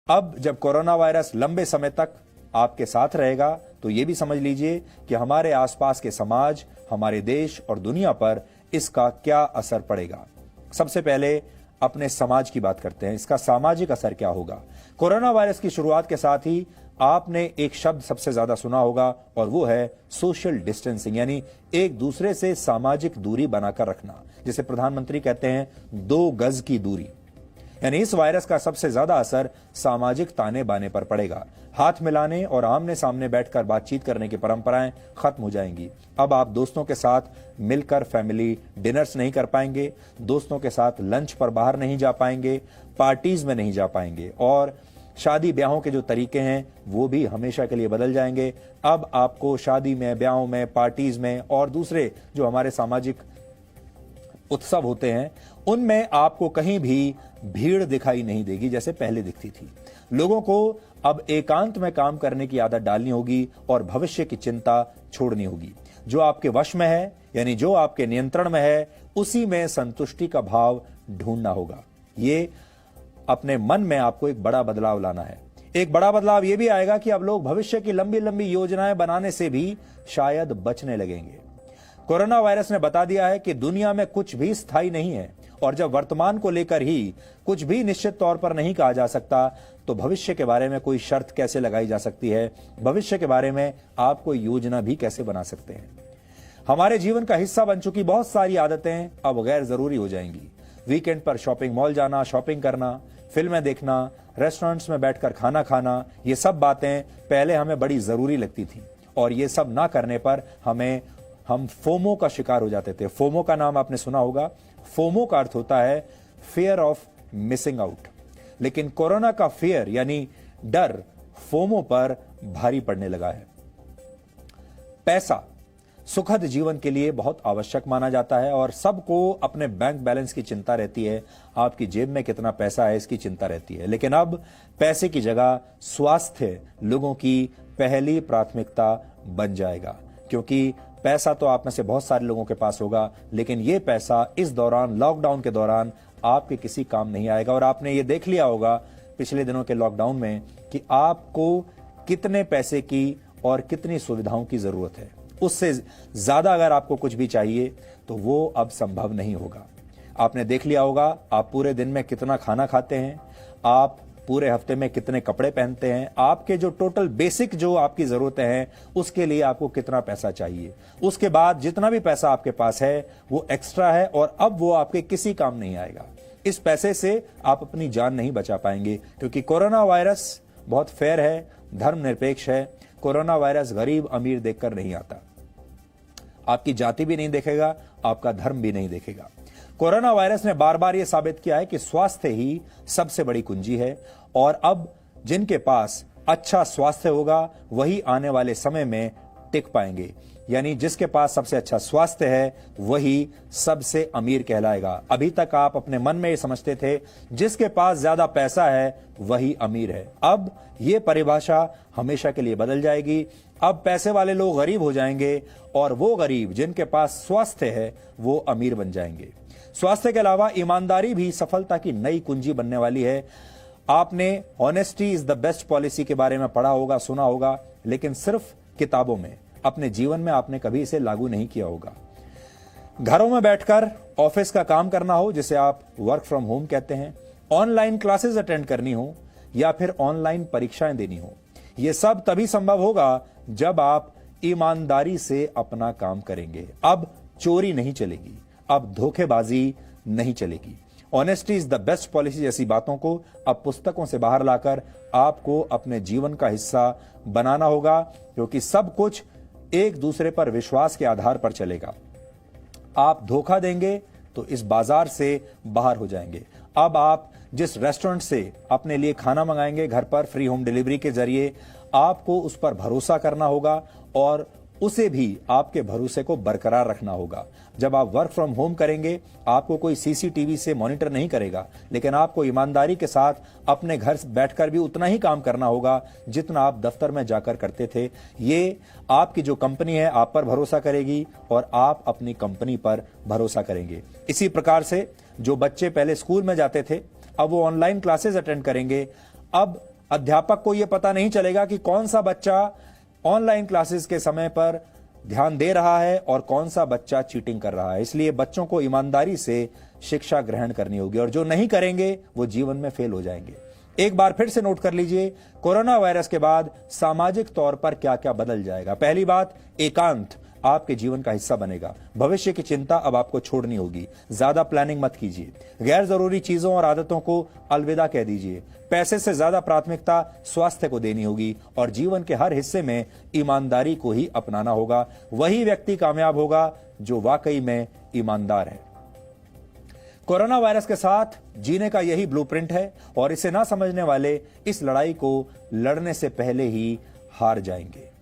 अब जब corona virus लंबे समय तक आपके साथ रहेगा तो यह भी समझ लीजिए कि हमारे आसपास के समाज, हमारे देश और दुनिया पर इसका क्या असर पड़ेगा। सबसे पहले अपने समाज की बात करते हैं। इसका सामाजिक असर क्या होगा। कोरोना वायरस की शुरुआत के साथ ही आपने एक शब्द सबसे ज्यादा सुना होगा और वो है सोशल डिस्टेंसिंग, यानी एक दूसरे से सामाजिक दूरी बनाकर रखना, जिसे प्रधानमंत्री कहते हैं 2 गज की दूरी। यानी इस वायरस का सबसे ज्यादा असर सामाजिक ताने बाने पर पड़ेगा। हाथ मिलाने और आमने सामने बैठकर बातचीत करने की परंपराएं खत्म हो जाएंगी। अब आप दोस्तों के साथ मिलकर फैमिली डिनर्स नहीं कर पाएंगे, दोस्तों के साथ लंच पर बाहर नहीं जा पाएंगे, पार्टीज में नहीं जा पाएंगे और शादी ब्याहों के जो तरीके हैं वो भी हमेशा के लिए बदल जाएंगे। अब आपको शादी में, ब्याहों में, पार्टीज में और दूसरे जो हमारे सामाजिक उत्सव होते हैं उनमें आपको कहीं भी भीड़ दिखाई नहीं देगी जैसे पहले दिखती थी। लोगों को अब एकांत में काम करने की आदत डालनी होगी और भविष्य की चिंता छोड़नी होगी। जो आपके वश में है, यानी जो आपके नियंत्रण में है, उसी में संतुष्टि का भाव ढूंढना होगा। ये अपने मन में आपको एक बड़ा बदलाव लाना है। एक बड़ा बदलाव यह भी आएगा कि अब लोग भविष्य की लंबी लंबी योजनाएं बनाने से भी शायद बचने लगेंगे। कोरोना वायरस ने बता दिया है कि दुनिया में कुछ भी स्थायी नहीं है और जब वर्तमान को लेकर ही कुछ भी निश्चित तौर पर नहीं कहा जा सकता तो भविष्य के बारे में कोई शर्त कैसे लगाई जा सकती है, भविष्य के बारे में आप कोई योजना भी कैसे बना सकते हैं। हमारे जीवन का हिस्सा बन चुकी बहुत सारी आदतें अब गैर जरूरी हो जाएंगी। वीकेंड पर शॉपिंग मॉल जाना, शॉपिंग करना, फिल्में देखना, रेस्टोरेंट्स में बैठकर खाना खाना, ये सब बातें पहले हमें बड़ी जरूरी लगती थी और ये सब ना करने पर हम फोमो का शिकार हो जाते थे। फोमो का नाम आपने सुना होगा। फोमो का अर्थ होता है फियर ऑफ मिसिंग आउट, लेकिन कोरोना का फियर यानी डर फोमो पर भारी पड़ने लगा है। पैसा सुखद जीवन के लिए बहुत आवश्यक माना जाता है और सबको अपने बैंक बैलेंस की चिंता रहती है, आपकी जेब में कितना पैसा है इसकी चिंता रहती है। लेकिन अब पैसे की जगह स्वास्थ्य लोगों की पहली प्राथमिकता बन जाएगा, क्योंकि पैसा तो आप में से बहुत सारे लोगों के पास होगा, लेकिन यह पैसा इस दौरान, लॉकडाउन के दौरान आपके किसी काम नहीं आएगा। और आपने ये देख लिया होगा पिछले दिनों के लॉकडाउन में कि आपको कितने पैसे की और कितनी सुविधाओं की जरूरत है। उससे ज्यादा अगर आपको कुछ भी चाहिए तो वो अब संभव नहीं होगा। आपने देख लिया होगा आप पूरे दिन में कितना खाना खाते हैं, आप पूरे हफ्ते में कितने कपड़े पहनते हैं, आपके जो टोटल बेसिक जो आपकी जरूरतें हैं उसके लिए आपको कितना पैसा चाहिए। उसके बाद जितना भी पैसा आपके पास है वो एक्स्ट्रा है और अब वो आपके किसी काम नहीं आएगा। इस पैसे से आप अपनी जान नहीं बचा पाएंगे, क्योंकि कोरोना वायरस बहुत फेयर है, धर्मनिरपेक्ष है। कोरोना वायरस गरीब अमीर देखकर नहीं आता, आपकी जाति भी नहीं देखेगा, आपका धर्म भी नहीं देखेगा। कोरोना वायरस ने बार बार यह साबित किया है कि स्वास्थ्य ही सबसे बड़ी कुंजी है और अब जिनके पास अच्छा स्वास्थ्य होगा वही आने वाले समय में टिक पाएंगे। यानी जिसके पास सबसे अच्छा स्वास्थ्य है वही सबसे अमीर कहलाएगा। अभी तक आप अपने मन में ये समझते थे जिसके पास ज्यादा पैसा है वही अमीर है। अब ये परिभाषा हमेशा के लिए बदल जाएगी। अब पैसे वाले लोग गरीब हो जाएंगे और वो गरीब जिनके पास स्वास्थ्य है वो अमीर बन जाएंगे। स्वास्थ्य के अलावा ईमानदारी भी सफलता की नई कुंजी बनने वाली है। आपने honesty is the best policy के बारे में पढ़ा होगा, सुना होगा, लेकिन सिर्फ किताबों में, अपने जीवन में आपने कभी इसे लागू नहीं किया होगा। घरों में बैठकर ऑफिस का काम करना हो, जिसे आप वर्क फ्रॉम होम कहते हैं, ऑनलाइन क्लासेस अटेंड करनी हो या फिर ऑनलाइन परीक्षाएं देनी हो, यह सब तभी संभव होगा जब आप ईमानदारी से अपना काम करेंगे। अब चोरी नहीं चलेगी, अब धोखेबाजी नहीं चलेगी। Honesty is the best policy जैसी बातों को अब पुस्तकों से बाहर लाकर आपको अपने जीवन का हिस्सा बनाना होगा, क्योंकि सब कुछ एक दूसरे पर विश्वास के आधार पर चलेगा। आप धोखा देंगे तो इस बाजार से बाहर हो जाएंगे। अब आप जिस रेस्टोरेंट से अपने लिए खाना मंगाएंगे घर पर फ्री होम डिलीवरी के जरिए, आपको उस पर भरोसा करना होगा और उसे भी आपके भरोसे को बरकरार रखना होगा। जब आप वर्क फ्रॉम होम करेंगे आपको कोई सीसीटीवी से मॉनिटर नहीं करेगा, लेकिन आपको ईमानदारी के साथ अपने घर बैठकर भी उतना ही काम करना होगा जितना आप दफ्तर में जाकर करते थे। ये आपकी जो कंपनी है आप पर भरोसा करेगी और आप अपनी कंपनी पर भरोसा करेंगे। इसी प्रकार से जो बच्चे पहले स्कूल में जाते थे अब वो ऑनलाइन क्लासेस अटेंड करेंगे। अब अध्यापक को यह पता नहीं चलेगा कि कौन सा बच्चा ऑनलाइन क्लासेस के समय पर ध्यान दे रहा है और कौन सा बच्चा चीटिंग कर रहा है। इसलिए बच्चों को ईमानदारी से शिक्षा ग्रहण करनी होगी और जो नहीं करेंगे वो जीवन में फेल हो जाएंगे। एक बार फिर से नोट कर लीजिए, कोरोना वायरस के बाद सामाजिक तौर पर क्या क्या बदल जाएगा। पहली बात, एकांत आपके जीवन का हिस्सा बनेगा। भविष्य की चिंता अब आपको छोड़नी होगी। ज्यादा प्लानिंग मत कीजिए। गैर जरूरी चीजों और आदतों को अलविदा कह दीजिए। पैसे से ज्यादा प्राथमिकता स्वास्थ्य को देनी होगी और जीवन के हर हिस्से में ईमानदारी को ही अपनाना होगा। वही व्यक्ति कामयाब होगा जो वाकई में ईमानदार है। कोरोना वायरस के साथ जीने का यही ब्लूप्रिंट है और इसे ना समझने वाले इस लड़ाई को लड़ने से पहले ही हार जाएंगे।